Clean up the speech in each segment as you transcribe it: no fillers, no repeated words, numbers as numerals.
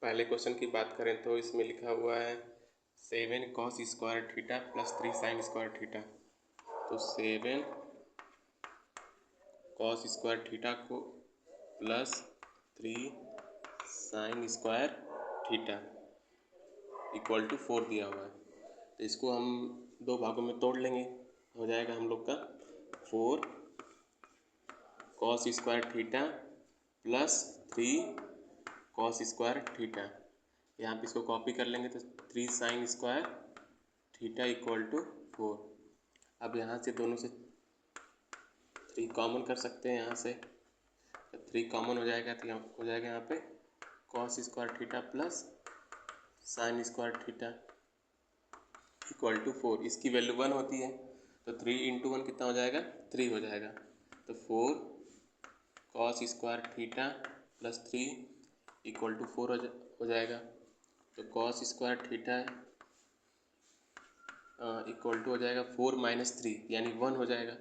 पहले क्वेश्चन की बात करें तो इसमें लिखा हुआ है 7 cos square theta plus 3 sine square theta. तो 7 cos स्क्वायर थीटा को plus 3 sine square theta equal to 4 दिया हुआ है। तो इसको हम दो भागों में तोड़ लेंगे, हो जाएगा हम लोग का 4 cos square theta plus 3 cos square theta. यहाँ पे इसको कॉपी कर लेंगे तो 3 sine square theta equal to 4। अब यहाँ से दोनों से 3 कॉमन कर सकते हैं, यहाँ से 3 कॉमन हो जाएगा तो यहाँ हो जाएगा यहाँ पे cos square theta plus sine square theta equal to 4। इसकी वैल्यू 1 होती है तो 3 इंटू 1 कितना हो जाएगा, 3 हो जाएगा। तो 4 cos square theta plus 3 equal to 4 हो जाएगा। तो cos square theta equal to हो जाएगा 4 माइनस 3 यानी 1 हो जाएगा।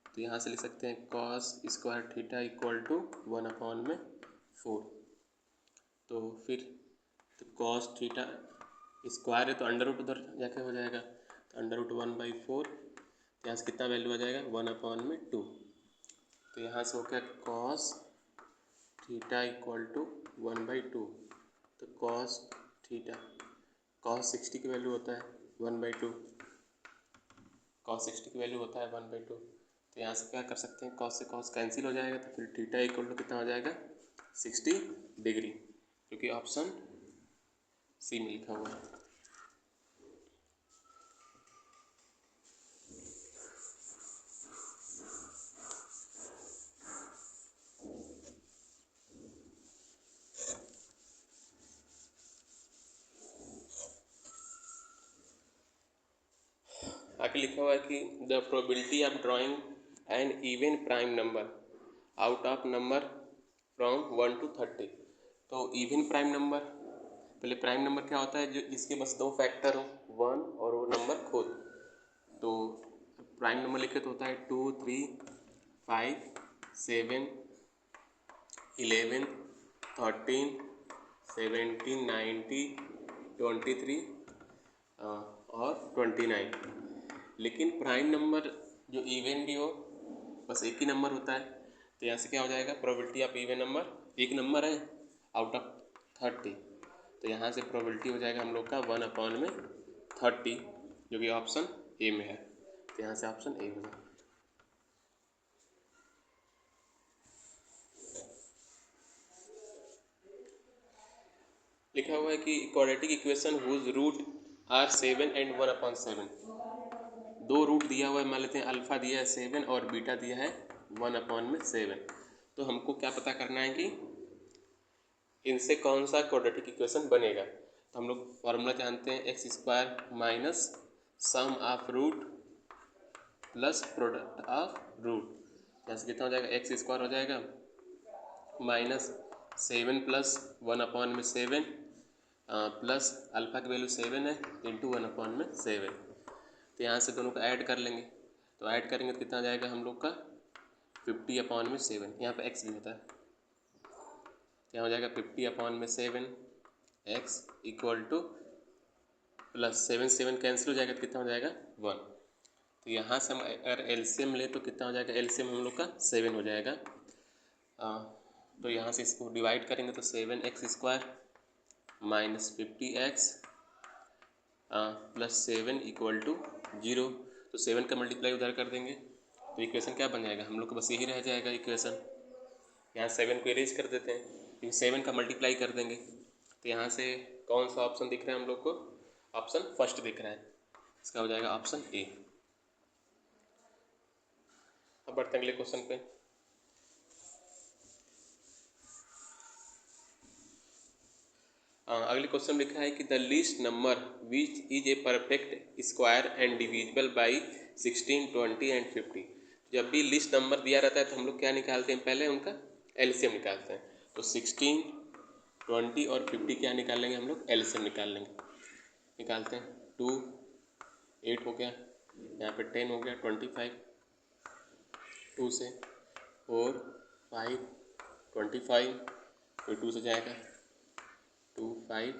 तो यहाँ से लिख सकते हैं cos square theta equal to 1/4। तो फिर तो cos थीटा स्क्वायर है तो अंडर रूट उधर जाके हो जाएगा, तो अंडर रूट 1/4। तो यहाँ से कितना वैल्यू आ जाएगा 1/2। तो यहाँ से हो गया cos थीटा इक्वल टू 1/2। तो cos थीटा cos 60 की वैल्यू होता है 1/2, cos 60 की वैल्यू होता है 1/2। तो यहाँ से क्या कर सकते हैं, cos से cos कैंसिल हो जाएगा, तो फिर थीटा इक्वल टू कितना हो जाएगा 60 डिग्री, क्योंकि ऑप्शन सी में लिखा हुआ है। आगे लिखा हुआ है कि the probability of drawing an even prime number out of number from 1 to 30। तो इवन प्राइम नंबर, पहले प्राइम नंबर क्या होता है, जो जिसके बस 2 फैक्टर हो, 1 और वो नंबर खुद। तो प्राइम नंबर लिखे तो होता है 2, 3, 5, 7, 11, 13, 17, 90, 23 और 29। लेकिन प्राइम नंबर जो इवन भी हो, बस एक ही नंबर होता है। तो यहाँ से क्या हो जाएगा, प्रोबेबिलिटी ऑफ इवन नंबर, एक नंबर है आउट ऑफ 30। तो यहाँ से प्रोबेबिलिटी हो जाएगा हम लोग का 1/30, जो कि ऑप्शन ए में है। तो यहाँ से ऑप्शन ए हो जाएगा। लिखा हुआ है कि quadratic equation whose root are 7 and 1/7। 2 root दिया हुआ है, मान लेते हैं अल्फा दिया है 7 और बीटा दिया है 1/7। तो हमको क्या पता करना है कि इनसे कौन सा क्वाड्रेटिक इक्वेशन बनेगा। तो हम लोग फॉर्मूला जानते हैं, x square minus sum of root plus product of root. जैसे कितना हो जाएगा, एक्स स्क्वायर हो जाएगा माइनस 7 प्लस 1/7 प्लस अल्फा की वैल्यू 7 है इंटू 1/7। तो यहाँ से दोनों को ऐड कर लेंगे, तो ऐड करेंगे तो कितना आ जाएगा हम लोग का 50/7। यहाँ पे एक्स भी होता है, क्या हो जाएगा 50/7 x equal two plus 7 cancel हो जाएगा तो कितना हो जाएगा 1। तो यहाँ से हम अगर एलसीएम ले तो कितना हो जाएगा, एलसीएम हम लोग का 7 हो जाएगा। तो यहाँ से इसको डिवाइड करेंगे तो 7x square minus 50x plus 7 equal to 0। तो 7 का मल्टीप्लाई उधर कर देंगे तो इक्वेशन क्या बन जाएगा, हम लोग को बस यही रह जाएगा इक्वेशन। यहाँ 7 को इरेज कर देते हैं, क्योंकि 7 का मल्टीप्लाई कर देंगे। तो यहाँ से कौन सा ऑप्शन दिख रहा है हम लोग को, ऑप्शन फर्स्ट दिख रहा है, इसका हो जाएगा ऑप्शन ए। अब बढ़ते हैं अगले क्वेश्चन पे। अगले क्वेश्चन लिखा है कि the least number which is a perfect square and divisible by 16, 20 and 50। जब भी लिस्ट नंबर दिया रहता है तो हम लोग क्या निकालते हैं, पहले उनका एलसीएम निकालते हैं। तो 16, 20 और 50 क्या निकाल लेंगे हम लोग, एलसीएम निकाल लेंगे। निकालते हैं 2, 8 हो गया, यहाँ पे 10 हो गया, 25, 2 से 4, 5, 25, फिर 2 से जाएगा 2 5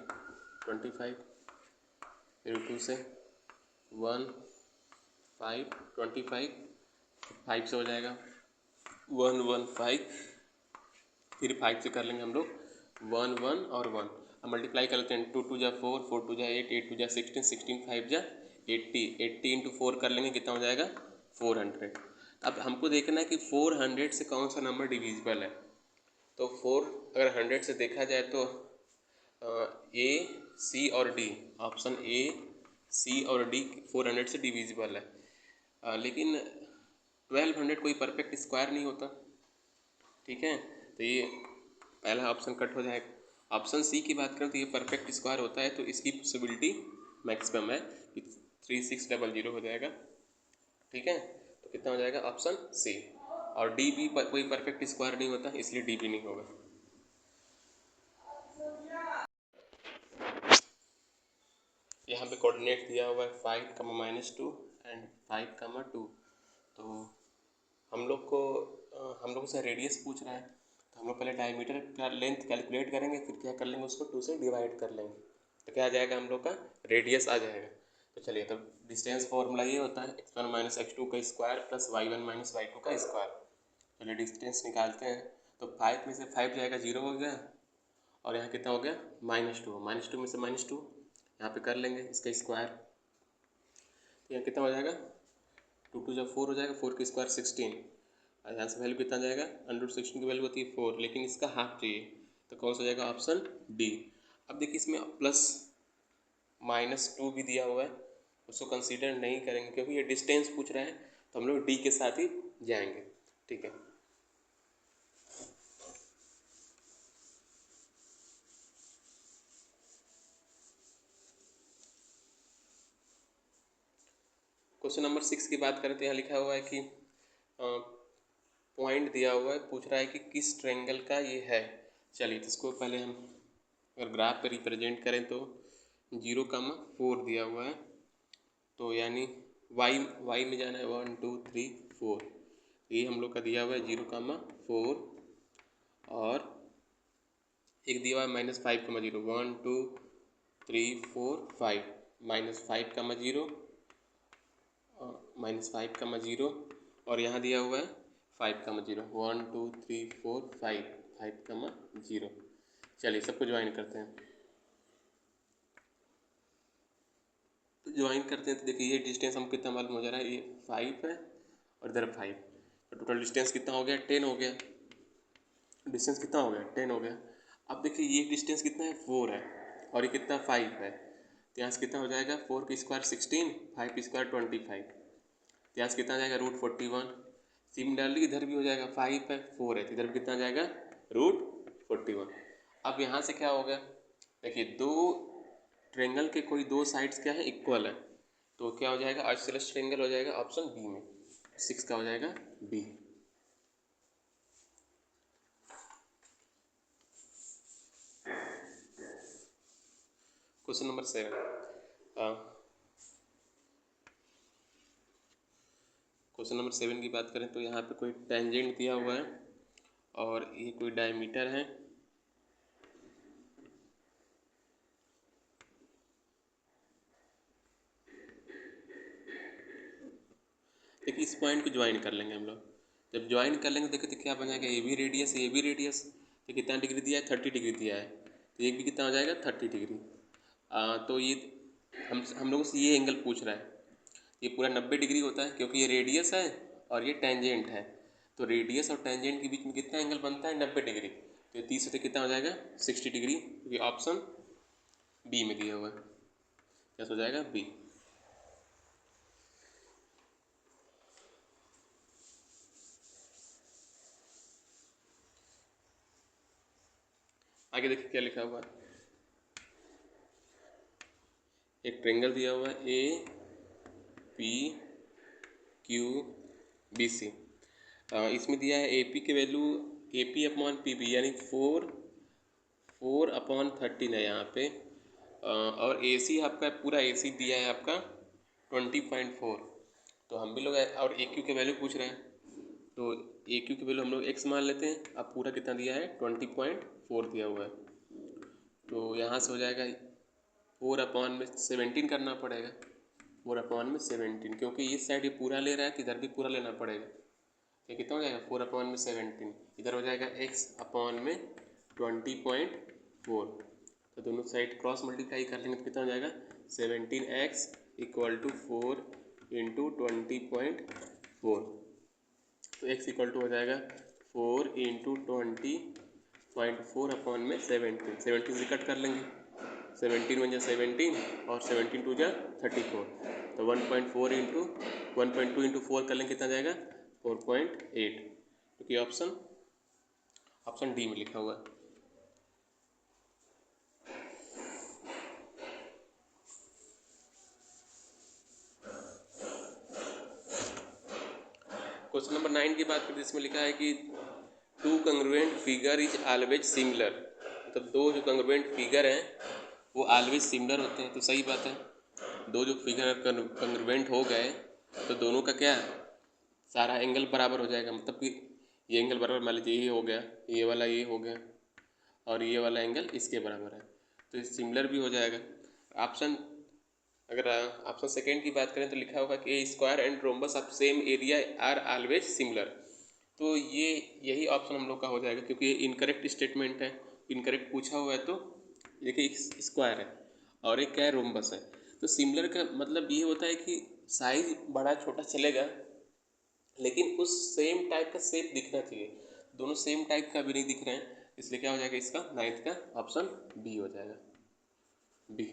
25, फिर 2 से 1 5 25, 5 से हो जाएगा 1 1 5, फिर 5 से कर लेंगे हम लोग 1 1 और 1। अब मल्टीप्लाई कर लेते हैं, 2 2 जा 4, 4 2 जा 8, 8 2 जा 16, 16 5 जा 80, 80 इंटू 4 कर लेंगे, कितना हो जाएगा 400। अब हमको देखना है कि 400 से कौन सा नंबर डिविजिबल है। तो 4 अगर 100 से देखा जाए तो ए सी और डी, ऑप्शन ए सी और डी 400 से डिविजिबल है। लेकिन 1200 कोई परफेक्ट स्क्वायर नहीं होता, ठीक है, तो ये पहला ऑप्शन कट हो जाएगा। ऑप्शन सी की बात करें तो ये परफेक्ट स्क्वायर होता है, तो इसकी पॉसिबिलिटी मैक्सिमम है कि 3600 हो जाएगा, ठीक है। तो कितना हो जाएगा ऑप्शन सी। और डी भी कोई परफेक्ट स्क्वायर नहीं होता, इसलिए डी भी नहीं होगा। यहाँ पे कोऑर्डिनेट दिया हुआ है 5, -2 एंड 5, 2। तो हम लोग से रेडियस पूछ रहा है, तो हम लोग पहले डायमीटर का लेंथ कैलकुलेट करेंगे, फिर क्या कर लेंगे उसको 2 से डिवाइड कर लेंगे, तो क्या आ जाएगा हम लोग का रेडियस आ जाएगा। तो चलिए, तो डिस्टेंस फॉर्मूला ये होता है x1 - x2 का स्क्वायर प्लस y1 - y2 का स्क्वायर। चलिए डिस्टेंस निकालते हैं, तो 5 में से 5 जाएगा 0 हो गया, और यहाँ कितना हो गया -2, -2 में से -2 यहाँ पे कर लेंगे इसका स्क्वायर, तो यहाँ कितना हो जाएगा 2 2 जब 4 हो जाएगा, 4 का स्क्वायर 16, और यहाँ से वैल्यू कितना जाएगा √16 की वैल्यू होती है 4, लेकिन इसका हाफ चाहिए, तो कौन सा हो जाएगा ऑप्शन डी। अब देखिए इसमें प्लस -2 भी दिया हुआ है, उसको कंसीडर नहीं करेंगे क्योंकि ये डिस्टेंस पूछ रहा है, तो हम लोग डी के साथ ही जाएंगे, ठीक है। क्वेश्चन नंबर 6 की बात करें तो यहाँ लिखा हुआ है कि पॉइंट दिया हुआ है, पूछ रहा है कि किस ट्रायंगल का ये है। चलिए, तो इसको पहले हम अगर ग्राफ पे रिप्रेजेंट करें तो 0,4 दिया हुआ है, तो यानी y में जाना है 1 2 3 4, ये हम लोग का दिया हुआ है 0,4, और एक दिया हुआ है -5,0, 1 2 3 4 5, -5,0, -5,0, और यहाँ दिया हुआ है 5,0, 1 2 3 4 5, 5,0। चलिए सबको ज्वाइन करते हैं, तो ज्वाइन करते हैं तो देखिए ये डिस्टेंस हम कितना मालूम हो जा रहा है, ये 5 है और इधर 5, तो टोटल डिस्टेंस कितना हो गया 10 हो गया, डिस्टेंस कितना हो गया 10 हो गया। अब देखिए ये डिस्टेंस कितना है 4 है, और ये कितना 5 है, तो यहाँ से कितना हो जाएगा 4 का स्क्वायर 16, 5 का स्क्वायर 25, तो यहाँ से कितना आ जाएगा √41। सिमिलरली इधर भी हो जाएगा, 5 है 4 है, तो इधर भी कितना आ जाएगा √41। अब यहाँ से क्या हो गया, देखिए दो ट्रायंगल के कोई दो साइड्स क्या है इक्वल है, तो क्या हो जाएगा आइसोसेलेस ट्रायंगल हो जाएगा ऑप्शन बी में, 6 का हो जाएगा B. Question number 7, question number 7 की बात करें तो यहाँ पे कोई टेंजेंट दिया हुआ है, और ये कोई डायमीटर है, देखिए इस पॉइंट को ज्वाइन कर लेंगे हम लोग। जब ज्वाइन कर लेंगे देखिए तो क्या बन जाएगा, ये भी रेडियस है ये भी रेडियस, तो कितना डिग्री दिया है 30 डिग्री दिया है, तो ये भी कितना हो जाएगा 30 डिग्री। तो ये हम लोगों से ये एंगल पूछ रहा है, ये पूरा 90 डिग्री होता है क्योंकि ये रेडियस है और ये टेंजेंट है, तो रेडियस और टेंजेंट के बीच में कितना एंगल बनता है 90 डिग्री, तो ये 30 से कितना हो जाएगा 60 डिग्री, ये ऑप्शन बी में दिया हुआ है, क्या हो जाएगा बी। आगे देखिए क्या लिखा हुआ है, एक ट्रायंगल दिया हुआ है A P Q B C, इसमें दिया है ए पी की वैल्यू A P upon P B यानी 4/13 है यहाँ पे, और ए सी आपका पूरा ए सी दिया है आपका 20.4, तो हम भी लोग और ए क्यू की वैल्यू पूछ रहे हैं, तो ए क्यू की वैल्यू हम लोग एक्स मान लेते हैं। अब पूरा कितना दिया है 20.4 दिया हुआ है, तो यहाँ से हो जाएगा 4/17 करना पड़ेगा, 4/17, क्योंकि इस साइड ये पूरा ले रहा है तो इधर भी पूरा लेना पड़ेगा। ये कितना हो जाएगा 4/17, इधर हो जाएगा x/20.4, तो दोनों साइड क्रॉस मल्टीप्लाई कर लेंगे तो कितना हो जाएगा 17x = 4 × 20.4, तो x = हो जाएगा 4 × 20.4/17, 17 से कट कर लेंगे, 17 1 × 17 और 17 2 × 34, तो 1.4 × 1.2 × 4 कर लेंगे कितना जाएगा 4.8, क्योंकि ऑप्शन डी में लिखा हुआ है। क्वेश्चन नंबर 9 की बात करें, इसमें लिखा है कि 2 congruent figure is always similar, मतलब दो जो कंग्रुएंट फिगर हैं वो ऑलवेज सिमिलर होते हैं, तो सही बात है। दो जो फिगर कंग्रुएंट हो गए तो दोनों का क्या सारा एंगल बराबर हो जाएगा, मतलब कि ये एंगल बराबर मान लीजिए ये हो गया, ये वाला ये हो गया और ये वाला एंगल इसके बराबर है, तो ये सिमिलर भी हो जाएगा। अगर ऑप्शन सेकेंड की बात करें तो लिखा होगा कि a square and rhombus of same area are always similar, तो ये यही ऑप्शन हम लोग का हो जाएगा, क्योंकि ये इनकरेक्ट स्टेटमेंट है, इनकरेक्ट पूछा हुआ है। तो देखिए स्क्वायर है और एक क्या है रोम्बस है, तो सिमिलर का मतलब ये होता है कि साइज बड़ा छोटा चलेगा लेकिन उस सेम टाइप का शेप दिखना चाहिए, दोनों सेम टाइप का भी नहीं दिख रहे हैं, इसलिए क्या हो जाएगा इसका 9th का ऑप्शन बी हो जाएगा, बी।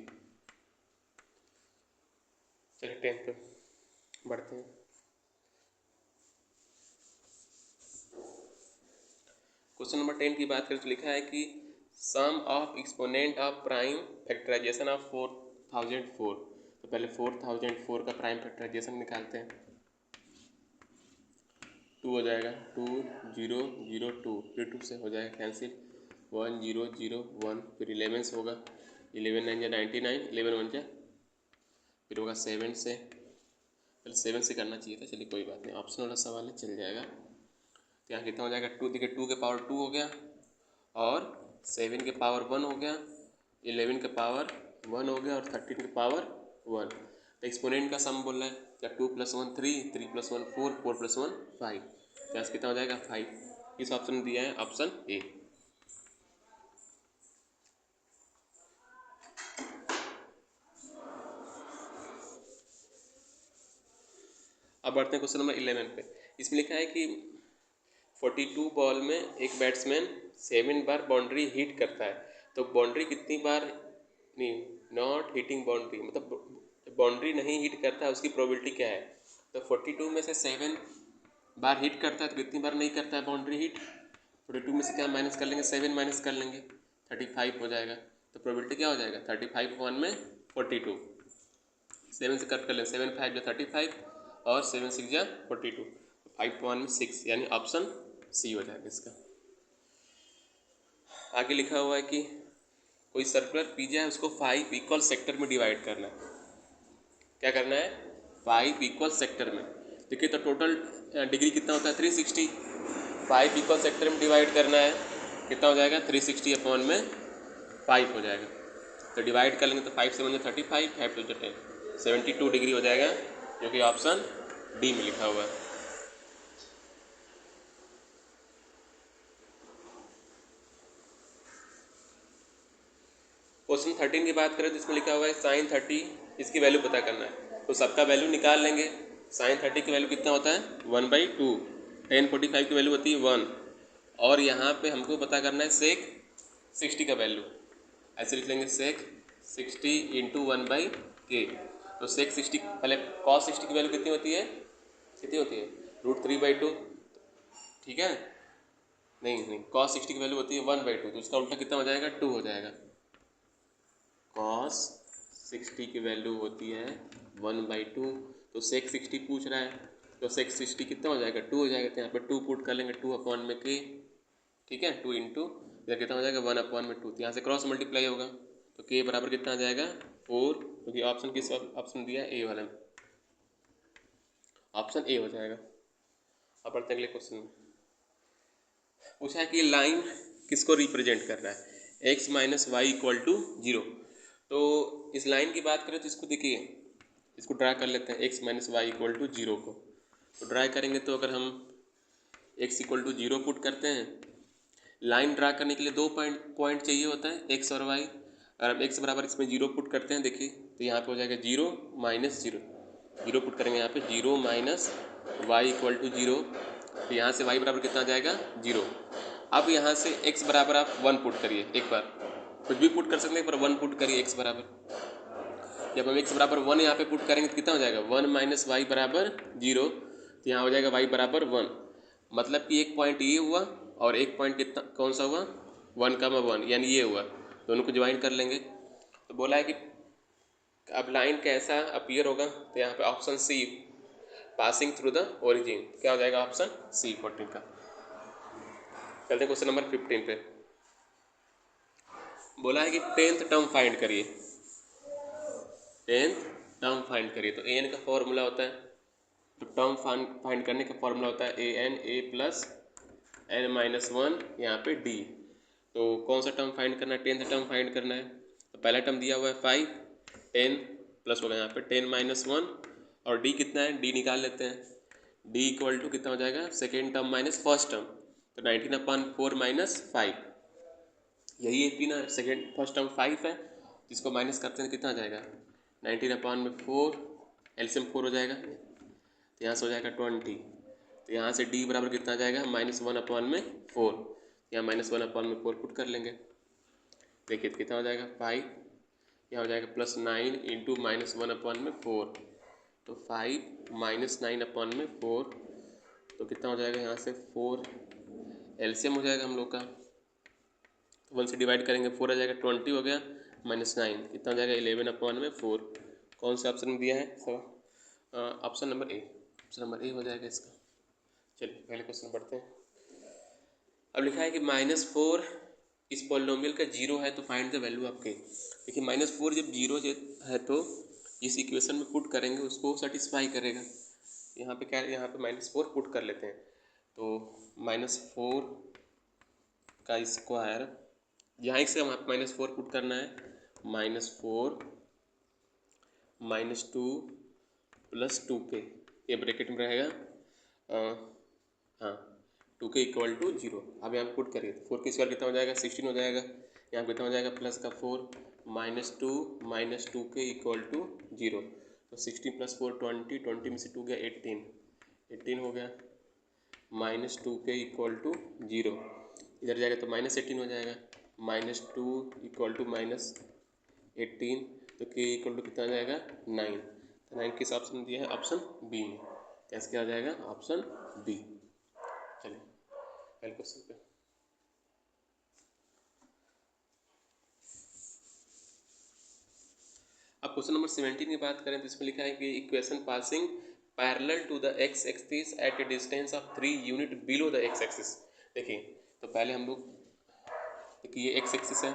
चलिए 10th पे बढ़ते हैं। क्वेश्चन नंबर 10 की बात करें तो लिखा है कि sum of exponent of prime factorization of 4004, तो पहले 4004 का प्राइम फैक्टराइजेशन निकालते हैं। 2 हो जाएगा 2 0 0 2, फिर 2 से हो जाएगा कैंसिल, 1 0 0 1, फिर 11 से होगा, 11 9 जा 99, 11 1 जा, फिर होगा 7 से, पहले 7 से करना चाहिए था, चलिए कोई बात नहीं, ऑप्शन वाला सवाल है चल जाएगा। तो यहाँ कितना हो जाएगा 2, देखिए 2 के पावर 2 हो गया और 7 के पावर 1 हो गया, 11 के पावर 1 हो गया और 13 के पावर 1, तो एक्सपोनेंट का सम बोल रहा है, क्या 2 + 1 3, 3 + 1 4, 4 + 1 5, तो यहाँ से कितना हो जाएगा 5, इस ऑप्शन में दिया है ऑप्शन ए। अब बढ़ते हैं क्वेश्चन नंबर 11 पे, इसमें लिखा है कि 42 बॉल में एक बैट्समैन 7 बार बाउंड्री हिट करता है, तो बाउंड्री कितनी बार, नहीं नॉट हिटिंग बाउंड्री, मतलब बाउंड्री नहीं हिट करता है उसकी प्रोबेबिलिटी क्या है, तो 42 में से 7 बार हिट करता है तो कितनी बार नहीं करता है बाउंड्री हिट, 42 में से क्या माइनस कर लेंगे 7 माइनस कर लेंगे 35 हो जाएगा, तो प्रोबेबिलिटी क्या हो जाएगा 35 में 42, 7 से कट कर लें 7 5 या 35 और 7 6 या 42, 5 में 6, यानी ऑप्शन सी हो जाएगा इसका। आगे लिखा हुआ है कि कोई सर्कुलर पिज्जा है उसको 5 इक्वल सेक्टर में डिवाइड करना है, क्या करना है 5 इक्वल सेक्टर में, देखिए तो टोटल डिग्री कितना होता है 360, 5 इक्वल सेक्टर में डिवाइड करना है, कितना हो जाएगा 360/5 हो जाएगा, तो डिवाइड कर लेंगे तो 5 7 35, 5 2 10, 72 डिग्री हो जाएगा, जो कि ऑप्शन डी में लिखा हुआ है। क्वेश्चन 13 की बात करें तो इसमें लिखा हुआ है sin 30, इसकी वैल्यू पता करना है, तो सबका वैल्यू निकाल लेंगे। sin 30 की वैल्यू कितना होता है 1/2, tan 45 की वैल्यू होती है 1, और यहाँ पे हमको पता करना है sec 60 का वैल्यू, ऐसे लिख लेंगे sec 60 × 1/k, तो sec 60 पहले cos 60 की वैल्यू कितनी होती है √3/2, ठीक है, नहीं cos 60 की वैल्यू होती है 1/2, तो उसका उल्टा कितना हो जाएगा 2 हो जाएगा, cos 60 की वैल्यू होती है 1/2, तो sec 60 पूछ रहा है, तो sec 60 कितना हो जाएगा 2 हो जाएगा, तो यहाँ पे 2 पुट कर लेंगे 2/k, ठीक है, 2 इंटू इधर कितना हो जाएगा 1/2, तो यहाँ से क्रॉस मल्टीप्लाई होगा, तो k बराबर कितना आ जाएगा 4, क्योंकि ऑप्शन किस ऑप्शन दिया है ए वाला में, ऑप्शन ए हो जाएगा। अब बढ़ते हैं अगले क्वेश्चन में, पूछा है कि लाइन किसको रिप्रेजेंट कर रहा है, x minus y equal to 0। तो इस लाइन की बात करें तो इसको देखिए, इसको ड्रा कर लेते हैं x minus y equal to 0 को। तो ड्रा करेंगे तो अगर हम x इक्वल टू 0 पुट करते हैं, लाइन ड्रा करने के लिए दो पॉइंट चाहिए होता है x और y। अगर हम x बराबर इसमें 0 पुट करते हैं देखिए तो यहाँ पे हो जाएगा 0 माइनस 0, 0 पुट करेंगे यहाँ पे 0 माइनस वाई इक्वल टू 0। तो यहाँ से y बराबर कितना आ जाएगा 0। अब यहाँ से x बराबर आप 1 पुट करिए, एक बार कुछ भी पुट कर सकते हैं पर 1 पुट करिए x बराबर। जब हम x बराबर 1 यहाँ पे पुट करेंगे तो कितना हो जाएगा 1 माइनस वाई बराबर 0। तो यहाँ हो जाएगा y बराबर 1, मतलब कि एक पॉइंट ये हुआ और एक पॉइंट कितना कौन सा हुआ 1,1 यानी ये हुआ, दोनों को ज्वाइन कर लेंगे। तो बोला है कि अब लाइन कैसा अपीयर होगा, तो यहाँ पे option C passing through the origin, क्या हो जाएगा ऑप्शन सी 14 का। चलते हैं क्वेश्चन नंबर 15 पे। बोला है कि 10th टर्म फाइंड करिए, 10th टर्म फाइंड करिए। तो an का फॉर्मूला होता है, तो टर्म फाइंड करने का फॉर्मूला होता है a प्लस n माइनस 1 यहाँ पे d। तो कौन सा टर्म फाइंड करना है, 10th टर्म फाइंड करना है। तो पहला टर्म दिया हुआ है 5, 10 प्लस होगा यहाँ पे 10 माइनस 1 और d कितना है, d निकाल लेते हैं। d इक्वल टू कितना हो जाएगा second term minus first term, तो 19/4 माइनस 5, यही है ना। सेकेंड फर्स्ट टर्म 5 है, जिसको माइनस करते हैं कितना आ जाएगा 19/4, एलसीएम 4 हो जाएगा, तो यहाँ से हो जाएगा 20। तो यहाँ से d बराबर कितना आ जाएगा -1/4, यहाँ -1/4 पुट कर लेंगे। देखिए तो कितना हो जाएगा 5, यहाँ हो जाएगा +9 इंटू -1/4, तो 5 -9/4, तो कितना हो जाएगा यहाँ से 4, एलसीएम हो जाएगा हम लोग का, 1 से डिवाइड करेंगे 4 आ जाएगा, 20 हो गया -9 कितना हो जाएगा 11/4। कौन सा ऑप्शन दिया है सब, option number A, option number A हो जाएगा इसका। चलिए पहले क्वेश्चन पढ़ते हैं। अब लिखा है कि -4 इस पॉलिनोमियल का 0 है तो find the value of k। देखिए -4 जब 0 है तो इस इक्वेशन में पुट करेंगे उसको सेटिस्फाई करेगा। यहाँ पे क्या है, यहाँ पे -4 पुट कर लेते हैं, तो -4 का स्क्वायर, यहाँ से हम -4 पुट करना है, -4 -2 प्लस 2k, ये ब्रैकेट में रहेगा, हाँ 2k इक्वल टू 0। अब यहाँ पुट करिए तो 4 की स्क्वायर कितना हो जाएगा 16 हो जाएगा, यहाँ कितना हो जाएगा प्लस का 4 -2 -2k इक्वल टू 0। तो 16 + 4 20, 20 में से 2 गया 18 हो गया, -2k इक्वल टू 0, इधर जाएगा तो -18 हो जाएगा, -2 इक्वल टू -18, तो k इक्वल टू कितना आ जाएगा 9। तो 9 किस ऑप्शन में दिया है, ऑप्शन बी में, कैसे क्या आ जाएगा ऑप्शन बी। चलिए पहले क्वेश्चन पे। अब क्वेश्चन नंबर 17 की बात करें तो इसमें लिखा है कि equation passing parallel to the x axis at a distance of 3 unit below the x axis. देखिए तो पहले हम लोग देखिए ये x एक्सिस है,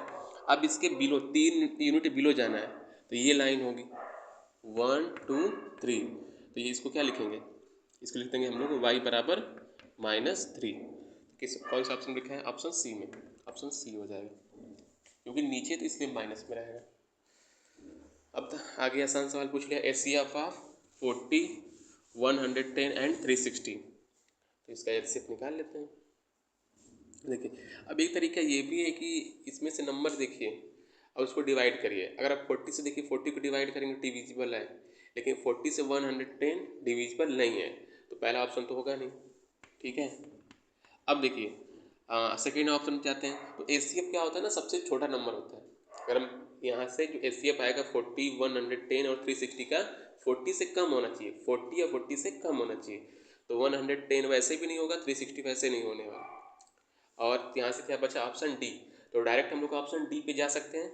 अब इसके बिलो 3 यूनिट बिलो जाना है, तो ये लाइन होगी 1 2 3, तो ये इसको क्या लिखेंगे, इसको लिख देंगे हम लोग y बराबर -3। किस कौन सा ऑप्शन लिखा है, ऑप्शन सी में, ऑप्शन सी हो जाएगा, क्योंकि नीचे तो इसलिए माइनस में रहेगा। अब आगे आसान सवाल पूछ लिया, एचसीएफ ऑफ 40, 110 एंड 360, तो इसका एचसीएफ निकाल लेते हैं। देखिए अब एक तरीका ये भी है कि इसमें से नंबर देखिए और उसको डिवाइड करिए। अगर आप 40 से देखिए 40 को डिवाइड करेंगे डिविजिबल है, लेकिन 40 से 110 डिविजिबल नहीं है, तो पहला ऑप्शन तो होगा नहीं, ठीक है। अब देखिए सेकेंड ऑप्शन जाते हैं, तो एचसीएफ क्या होता है ना, सबसे छोटा नंबर होता है। अगर हम यहाँ से जो एचसीएफ आएगा 40, 110 और 360 का 40 से कम होना चाहिए, 40 या 40 से कम होना चाहिए, तो 110 वैसे भी नहीं होगा, 360 वैसे नहीं होने वाला। और यहाँ से क्या बचा ऑप्शन डी, तो डायरेक्ट हम लोग ऑप्शन डी पे जा सकते हैं,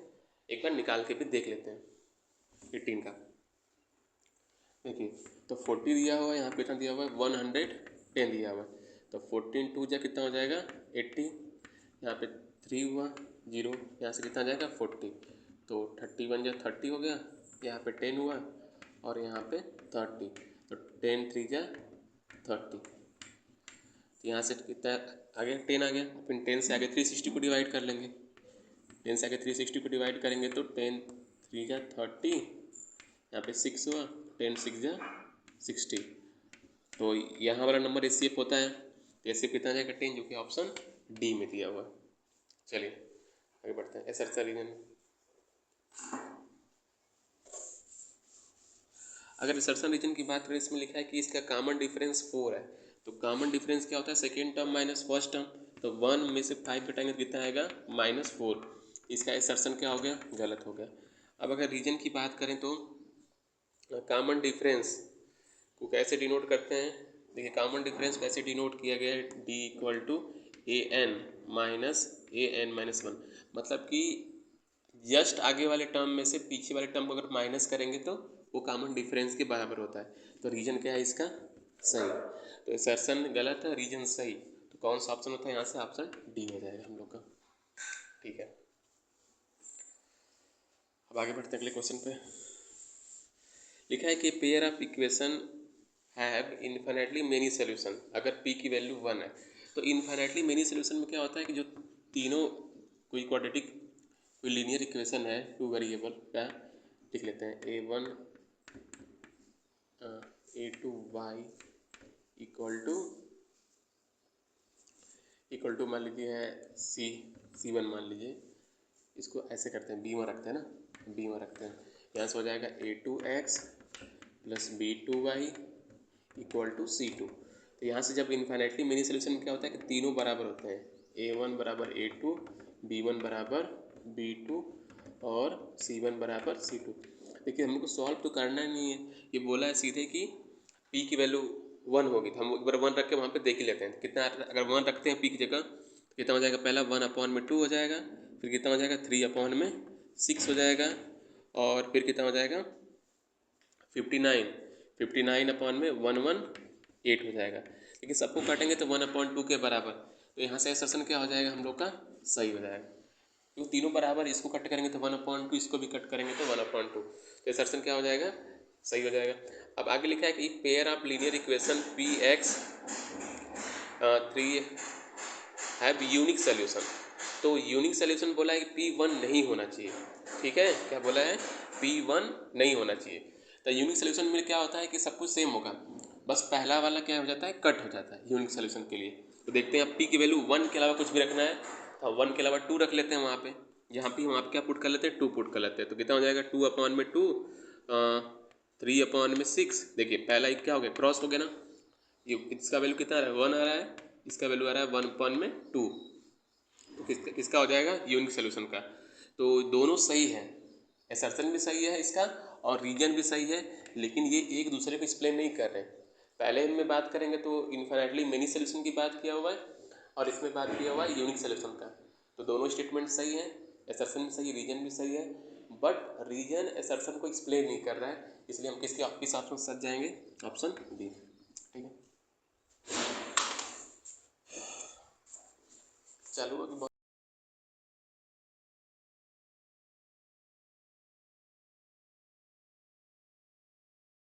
एक बार निकाल के भी देख लेते हैं 18 का। देखिए तो 40 दिया हुआ है, यहाँ पे कितना दिया हुआ है 110 दिया हुआ है, तो 14 2 जा कितना हो जाएगा 80, यहाँ पे 3 हुआ 0, यहाँ से कितना जाएगा 40, तो 31 जा 30 हो गया, यहाँ पे 10 हुआ और यहाँ पे 30, तो 10 3 जा 30, तो यहाँ से कितना आ गया 10 आ गया, फिर 10 से आगे 360 को डिवाइड कर लेंगे, 10 से आगे 360 को डिवाइड करेंगे तो 10 3 जा 30, यहाँ पे 6 हुआ, 10 6 जा 60। तो यहाँ वाला नंबर एचसीएफ होता है, तो एचसीएफ कितना जाएगा 10, जो कि ऑप्शन डी में दिया हुआ है। चलिए आगे बढ़ते हैं। एसर्शन रीजन, अगर एसर्शन रीजन की बात करें, इसमें लिखा है कि इसका कॉमन डिफरेंस 4 है। तो कॉमन डिफरेंस क्या होता है, second term minus first term. तो 1 में से 5 घटाएंगे तो कितना आएगा -4। इसका एसर्शन क्या हो गया, गलत हो गया। अब अगर रीजन की बात करें तो कॉमन डिफरेंस को कैसे डिनोट करते हैं, देखिए कॉमन डिफरेंस कैसे डिनोट किया गया है, D = AN माइनस AN - 1। मतलब कि जस्ट आगे वाले टर्म में से पीछे वाले टर्म को अगर माइनस करेंगे तो वो कॉमन डिफरेंस के बराबर होता है। तो रीजन क्या है इसका, सही। तो एसर्शन गलत है, रीजन सही। तो कौन सा ऑप्शन होता है यहाँ से, ऑप्शन डी हो जाएगा हम लोग का। ठीक है, अब आगे बढ़ते हैं अगले क्वेश्चन पे। लिखा है कि pair of equation have infinitely many solution अगर p की वैल्यू 1 है। तो इन्फिनेटली मेनी सोल्यूशन में क्या होता है कि जो तीनों कोई क्वाड्रेटिक कोई लीनियर इक्वेशन है 2 वेरिएबल का, लिख लेते हैं a1 a2y इक्वल टू मान लीजिए है c1 मान लीजिए, इसको ऐसे करते हैं b1 रखते हैं ना, b1 रखते हैं, यहाँ से हो जाएगा a2x plus b2y equal to c2। तो यहाँ से जब इन्फिनेटली मेनी सोल्यूशन में क्या होता है कि तीनों बराबर होते हैं, a1 बराबर a2, b1 बराबर b2 और c1 बराबर c2। देखिए हमको सॉल्व तो करना नहीं है, ये बोला है सीधे कि p की वैल्यू 1 होगी, तो हम एक बार 1 रख के वहाँ पे देख ही लेते हैं कितना। अगर 1 रखते हैं p की जगह तो कितना हो जाएगा, पहला 1/2 हो जाएगा, फिर कितना हो जाएगा 3/6 हो जाएगा, और फिर कितना हो जाएगा 59/118 हो जाएगा। लेकिन सबको काटेंगे तो 1/2 के बराबर, तो यहाँ से एसर्शन क्या हो जाएगा हम लोग का, सही हो जाएगा। क्योंकि तीनों बराबर, इसको कट करेंगे तो 1/2, इसको भी कट करेंगे तो 1/2, तो एसर्शन क्या हो जाएगा, सही हो जाएगा। अब आगे लिखा है कि pair of linear equation Px 3 have unique solution. तो यूनिक सोल्यूशन बोला है कि P1 नहीं होना चाहिए, ठीक है, क्या बोला है, P1 नहीं होना चाहिए। तो यूनिक सोल्यूशन में क्या होता है कि सब कुछ सेम होगा, बस पहला वाला क्या हो जाता है, कट हो जाता है यूनिक सोल्यूशन के लिए। तो देखते हैं अब P की वैल्यू 1 के अलावा कुछ भी रखना है तो 1 के अलावा 2 रख लेते हैं वहाँ पे, यहाँ पे हम आप क्या पुट कर लेते हैं, 2 पुट कर लेते हैं। तो कितना हो जाएगा 2/2 3/6। देखिए पहला एक क्या हो गया, क्रॉस हो गया ना, ये इसका वैल्यू कितना आ रहा है 1 आ रहा है, इसका वैल्यू आ रहा है 1/2। तो किसका हो जाएगा, यूनिक सोल्यूशन का। तो दोनों सही है, एसर्शन भी सही है इसका और रीजन भी सही है, लेकिन ये एक दूसरे को एक्सप्लेन नहीं कर रहे हैं। पहले में बात करेंगे तो इन्फिनेटली मेनी सोल्यूशन की बात किया हुआ है और इसमें बात किया हुआ है यूनिक सोल्यूशन का। तो दोनों स्टेटमेंट सही है, एसर्शन भी सही, रीजन भी सही है, बट रीजन एसर्शन को एक्सप्लेन नहीं कर रहा है, इसलिए हम किस ऑप्शन के साथ जाएंगे, ऑप्शन डी। ठीक है, चलो अभी